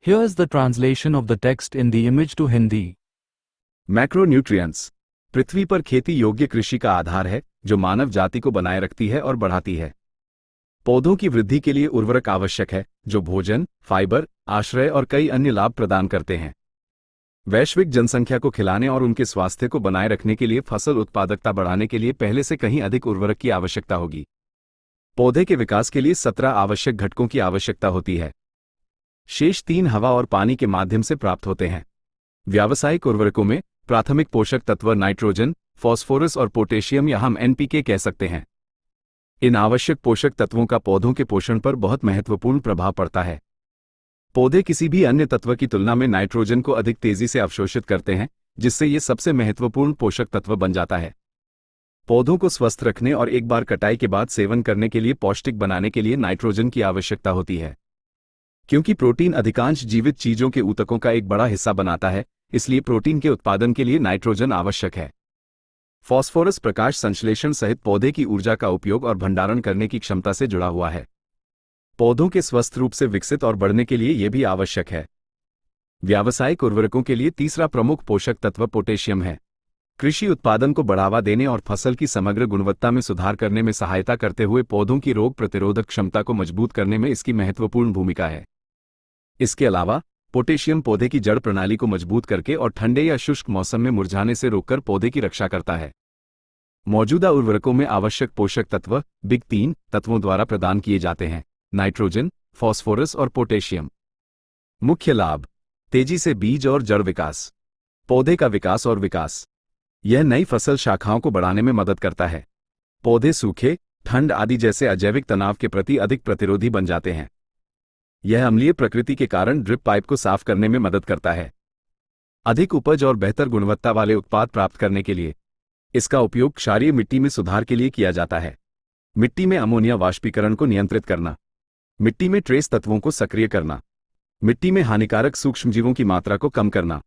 Here is the translation of the text in the image to Hindi. Macronutrients पृथ्वी पर खेती योग्य कृषि का आधार है जो मानव जाति को बनाए रखती है और बढ़ाती है। पौधों की वृद्धि के लिए उर्वरक आवश्यक है जो भोजन, फाइबर, आश्रय और कई अन्य लाभ प्रदान करते हैं। वैश्विक जनसंख्या को खिलाने और उनके स्वास्थ्य को बनाए रखने के लिए फसल उत्पादकता बढ़ाने के लिए पहले से कहीं अधिक उर्वरक की आवश्यकता होगी। पौधे के विकास के लिए 17 आवश्यक घटकों की आवश्यकता होती है। शेष 3 हवा और पानी के माध्यम से प्राप्त होते हैं। व्यावसायिक उर्वरकों में प्राथमिक पोषक तत्व नाइट्रोजन, फास्फोरस और पोटेशियम या हम एनपीके कह सकते हैं। इन आवश्यक पोषक तत्वों का पौधों के पोषण पर बहुत महत्वपूर्ण प्रभाव पड़ता है। पौधे किसी भी अन्य तत्व की तुलना में नाइट्रोजन को अधिक तेजी से अवशोषित करते हैं, जिससे ये सबसे महत्वपूर्ण पोषक तत्व बन जाता है। पौधों को स्वस्थ रखने और एक बार कटाई के बाद सेवन करने के लिए पौष्टिक बनाने के लिए नाइट्रोजन की आवश्यकता होती है। क्योंकि प्रोटीन अधिकांश जीवित चीजों के ऊतकों का एक बड़ा हिस्सा बनाता है, इसलिए प्रोटीन के उत्पादन के लिए नाइट्रोजन आवश्यक है। फास्फोरस प्रकाश संश्लेषण सहित पौधे की ऊर्जा का उपयोग और भंडारण करने की क्षमता से जुड़ा हुआ है। पौधों के स्वस्थ रूप से विकसित और बढ़ने के लिए यह भी आवश्यक है। व्यावसायिक उर्वरकों के लिए तीसरा प्रमुख पोषक तत्व पोटेशियम है। कृषि उत्पादन को बढ़ावा देने और फसल की समग्र गुणवत्ता में सुधार करने में सहायता करते हुए पौधों की रोग प्रतिरोधक क्षमता को मजबूत करने में इसकी महत्वपूर्ण भूमिका है। इसके अलावा पोटेशियम पौधे की जड़ प्रणाली को मजबूत करके और ठंडे या शुष्क मौसम में मुरझाने से रोककर पौधे की रक्षा करता है। मौजूदा उर्वरकों में आवश्यक पोषक तत्व बिग 3 तत्वों द्वारा प्रदान किए जाते हैं: नाइट्रोजन, फास्फोरस और पोटेशियम। मुख्य लाभ: तेजी से बीज और जड़ विकास, पौधे का विकास और विकास। यह नई फसल शाखाओं को बढ़ाने में मदद करता है। पौधे सूखे, ठंड आदि जैसे अजैविक तनाव के प्रति अधिक प्रतिरोधी बन जाते हैं। यह अम्लीय प्रकृति के कारण ड्रिप पाइप को साफ करने में मदद करता है। अधिक उपज और बेहतर गुणवत्ता वाले उत्पाद प्राप्त करने के लिए इसका उपयोग क्षारीय मिट्टी में सुधार के लिए किया जाता है। मिट्टी में अमोनिया वाष्पीकरण को नियंत्रित करना, मिट्टी में ट्रेस तत्वों को सक्रिय करना, मिट्टी में हानिकारक सूक्ष्मजीवों की मात्रा को कम करना।